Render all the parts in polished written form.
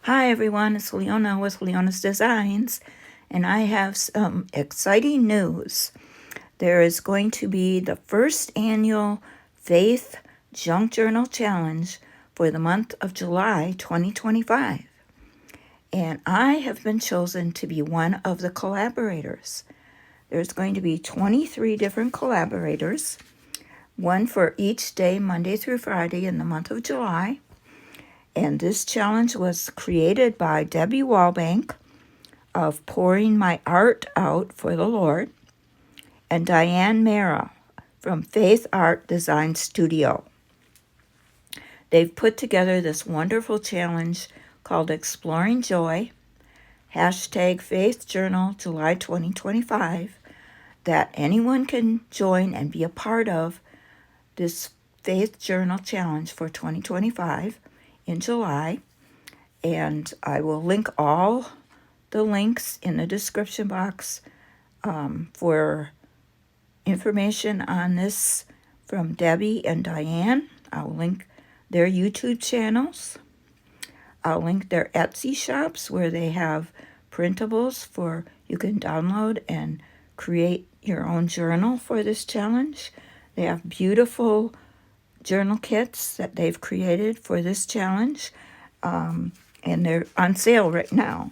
Hi everyone, it's Leona with Leona's Designs, and I have some exciting news. There is going to be the first annual Faith Junk Journal Challenge for the month of July 2025, and I have been chosen to be one of the collaborators. There's going to be 23 different collaborators, one for each day, Monday through Friday in the month of July. And this challenge was created by Debbie Wallbank of Pouring My Art Out for the Lord and Diane Mara from Faithart Design Studio. They've put together this wonderful challenge called Exploring Joy, hashtag Faith Journal July 2025, that anyone can join and be a part of this Faith Journal Challenge for 2025 in July. And I will link all the links in the description box for information on this from Debbie and Diane. I'll link their YouTube channels. I'll link their Etsy shops where they have printables for you can download and create your own journal for this challenge. They have beautiful journal kits that they've created for this challenge. And they're on sale right now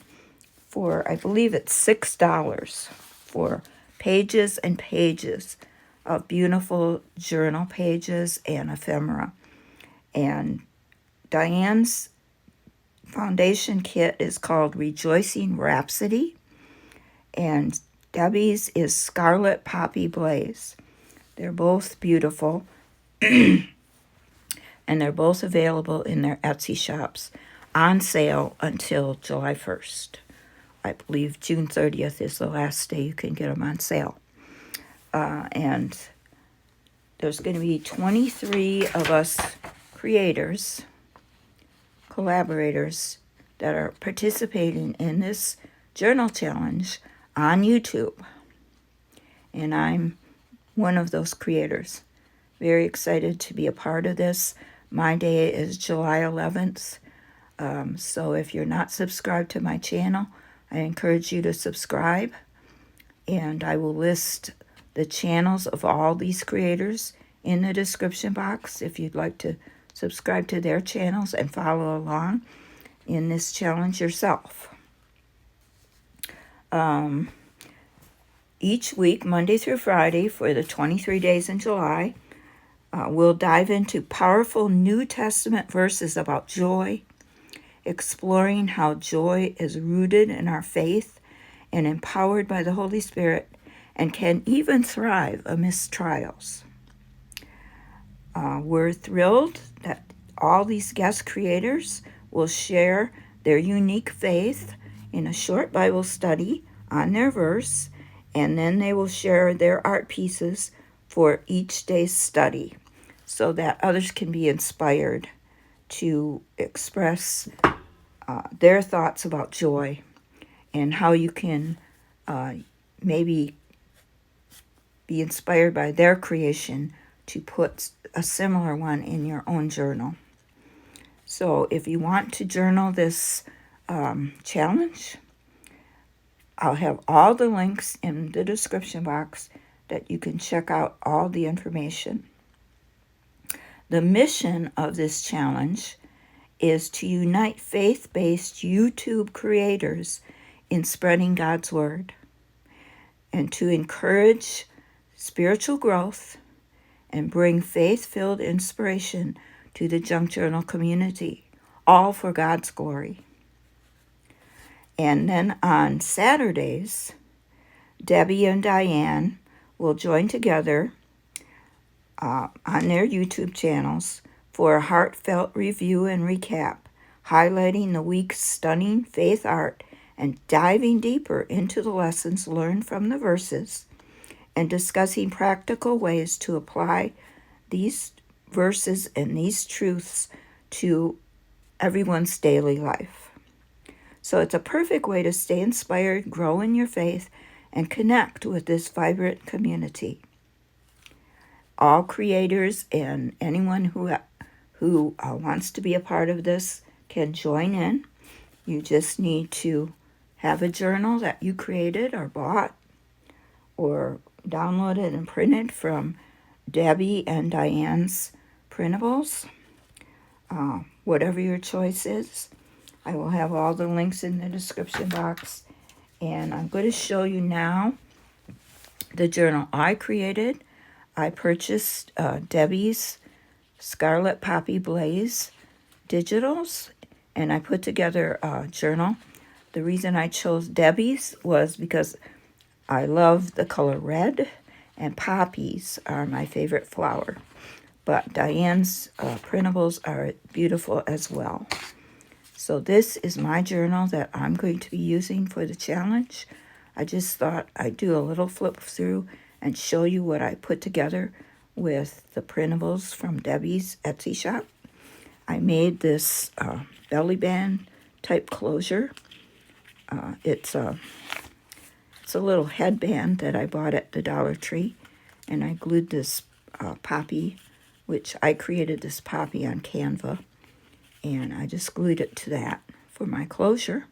for, I believe it's $6 for pages and pages of beautiful journal pages and ephemera. And Diane's foundation kit is called Rejoicing Rhapsody, and Debbie's is Scarlet Poppy Blaze. They're both beautiful, and they're both available in their Etsy shops on sale until July 1st. I believe June 30th is the last day you can get them on sale. And there's going to be 23 of us creators, collaborators, that are participating in this journal challenge on YouTube. And I'm one of those creators. Very excited to be a part of this. My day is July 11th. So if you're not subscribed to my channel, I encourage you to subscribe. And I will list the channels of all these creators in the description box if you'd like to subscribe to their channels and follow along in this challenge yourself. Each week, Monday through Friday, for the 23 days in July, we'll dive into powerful New Testament verses about joy, exploring how joy is rooted in our faith and empowered by the Holy Spirit and can even thrive amidst trials. We're thrilled that all these guest creators will share their unique faith in a short Bible study on their verse, and then they will share their art pieces for each day's study so that others can be inspired to express their thoughts about joy and how you can maybe be inspired by their creation to put a similar one in your own journal. So if you want to journal this challenge, I'll have all the links in the description box that you can check out all the information. The mission of this challenge is to unite faith-based YouTube creators in spreading God's Word and to encourage spiritual growth and bring faith-filled inspiration to the Junk Journal community, all for God's glory. And then on Saturdays, Debbie and Diane will join together on their YouTube channels for a heartfelt review and recap, highlighting the week's stunning faith art and diving deeper into the lessons learned from the verses and discussing practical ways to apply these verses and these truths to everyone's daily life. So it's a perfect way to stay inspired, grow in your faith, and connect with this vibrant community. All creators and anyone who wants to be a part of this can join in. You just need to have a journal that you created or bought or downloaded and printed from Debbie and Diane's printables. Whatever your choice is. I will have all the links in the description box. And I'm going to show you now the journal I created. I purchased Debbie's Scarlet Poppy Blaze digitals, and I put together a journal. The reason I chose Debbie's was because I love the color red, and poppies are my favorite flower. But Diane's printables are beautiful as well. So this is my journal that I'm going to be using for the challenge. I just thought I'd do a little flip through and show you what I put together with the printables from Debbie's Etsy shop. I made this belly band type closure. It's a little headband that I bought at the Dollar Tree, and I glued this poppy, which I created this poppy on Canva, and I just glued it to that for my closure.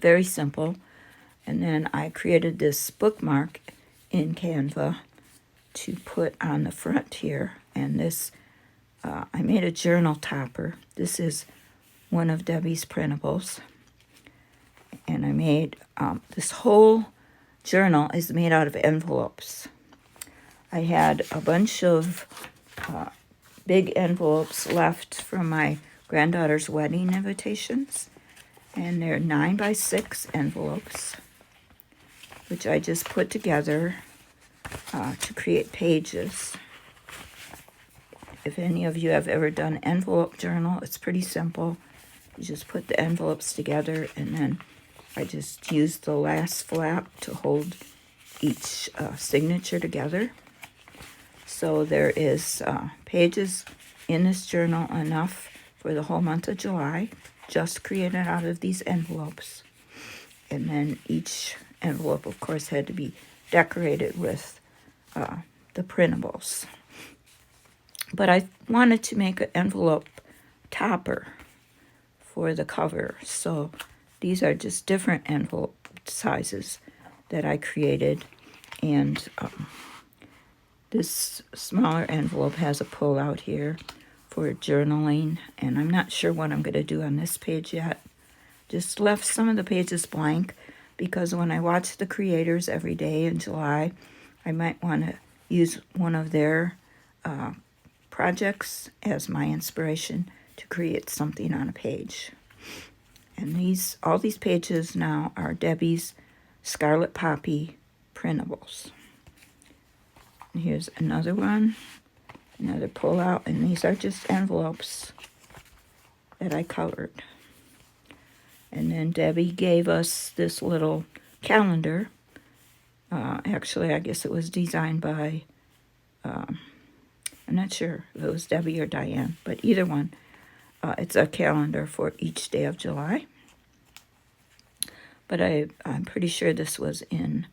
Very simple. And then I created this bookmark in Canva to put on the front here, and this I made a journal topper. This is one of Debbie's printables, and I made this whole journal is made out of envelopes. I had a bunch of big envelopes left from my granddaughter's wedding invitations, and they're 9x6 envelopes, which I just put together to create pages. If any of you have ever done envelope journal, it's pretty simple. You just put the envelopes together, and then I just used the last flap to hold each signature together. So there is pages in this journal enough for the whole month of July, just created out of these envelopes. And then each envelope, of course, had to be decorated with the printables. But I wanted to make an envelope topper for the cover. So these are just different envelope sizes that I created. And this smaller envelope has a pull out here for journaling. And I'm not sure what I'm going to do on this page yet. Just left some of the pages blank because when I watch the creators every day in July, I might want to use one of their projects as my inspiration to create something on a page. And all these pages now are Debbie's Scarlet Poppy printables. And here's another one, another pull out, and these are just envelopes that I colored. And then Debbie gave us this little calendar. Actually, I guess it was designed by I'm not sure if it was Debbie or Diane, but either one. It's a calendar for each day of July. But I'm pretty sure this was in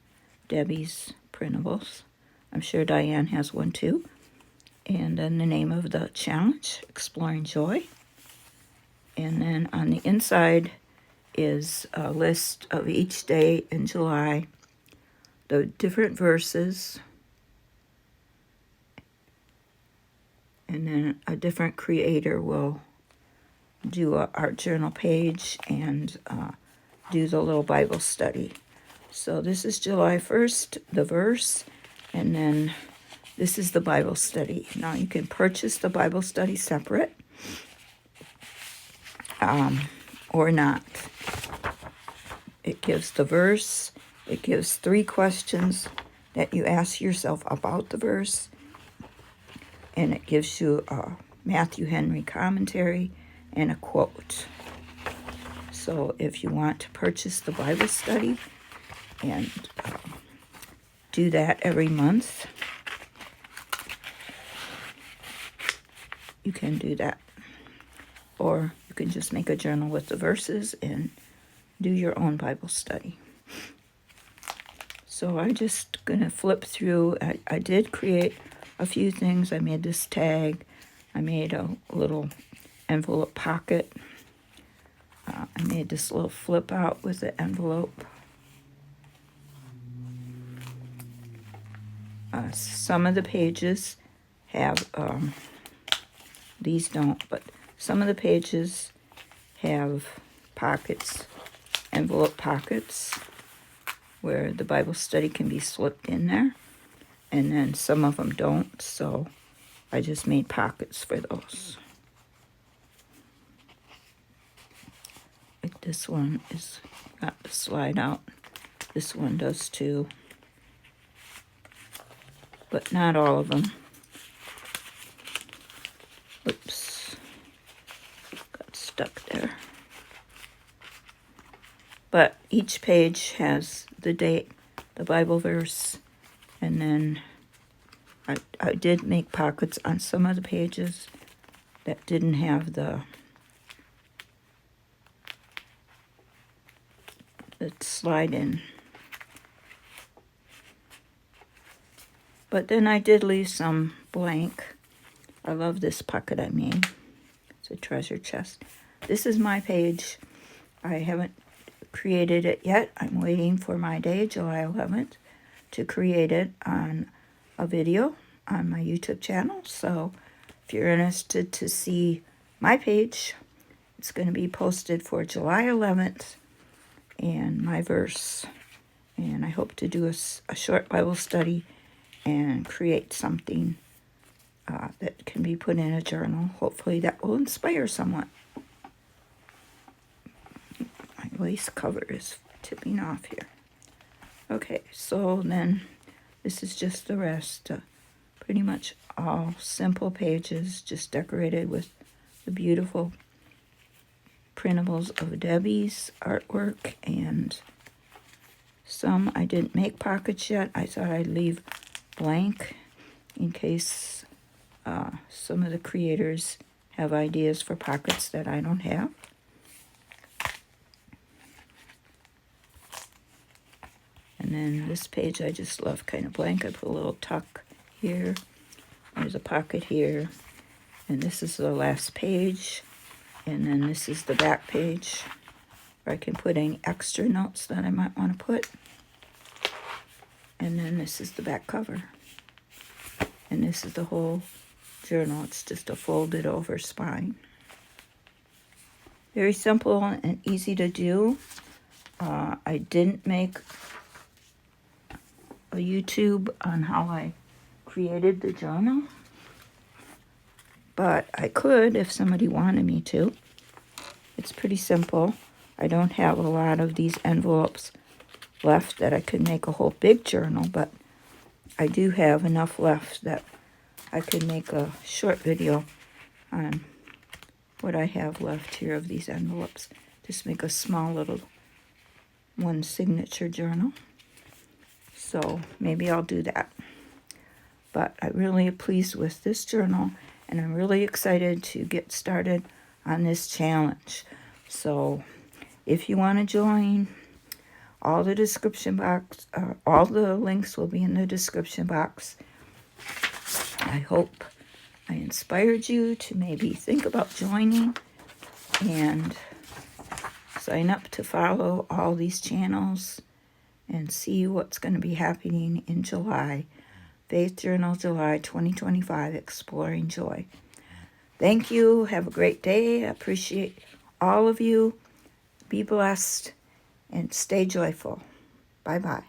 Debbie's printables. I'm sure Diane has one too. And then the name of the challenge, Exploring Joy. And then on the inside is a list of each day in July, the different verses, and then a different creator will do a art journal page and do the little Bible study. So this is July 1st, the verse, and then this is the Bible study. Now you can purchase the Bible study separate or not. It gives the verse, it gives 3 questions that you ask yourself about the verse, and it gives you a Matthew Henry commentary and a quote. So if you want to purchase the Bible study and do that every month, you can do that. Or you can just make a journal with the verses and do your own Bible study. So I'm just going to flip through. I did create a few things. I made this tag. I made a little envelope pocket. I made this little flip out with the envelope. Some of the pages have, these don't, but some of the pages have pockets, envelope pockets, where the Bible study can be slipped in there. And then some of them don't, so I just made pockets for those. Like this one is got to slide out. This one does too. But not all of them. Oops. Got stuck there. But each page has the date, the Bible verse, and then I did make pockets on some of the pages that didn't have the slide in. But then I did leave some blank. I love this pocket I made. It's a treasure chest. This is my page. I haven't created it yet. I'm waiting for my day, July 11th, to create it on a video on my YouTube channel. So if you're interested to see my page, it's going to be posted for July 11th and my verse. And I hope to do a short Bible study and create something that can be put in a journal. Hopefully that will inspire someone. My lace cover is tipping off here. Okay, so then this is just the rest. Pretty much all simple pages, just decorated with the beautiful printables of Debbie's artwork, and some I didn't make pockets yet. I thought I'd leave blank in case some of the creators have ideas for pockets that I don't have. And then this page I just left kind of blank. I put a little tuck here. There's a pocket here. And this is the last page. And then this is the back page where I can put any extra notes that I might want to put. And then this is the back cover. And this is the whole journal. It's just a folded over spine. Very simple and easy to do. I didn't make a YouTube on how I created the journal, but I could if somebody wanted me to. It's pretty simple. I don't have a lot of these envelopes left that I could make a whole big journal, but I do have enough left that I could make a short video on what I have left here of these envelopes. Just make a small little one signature journal. So maybe I'll do that. But I'm really pleased with this journal, and I'm really excited to get started on this challenge. So if you want to join, all the description box, all the links will be in the description box. I hope I inspired you to maybe think about joining and sign up to follow all these channels and see what's going to be happening in July. Faith Journal July 2025, Exploring Joy. Thank you. Have a great day. I appreciate all of you. Be blessed and stay joyful. Bye-bye.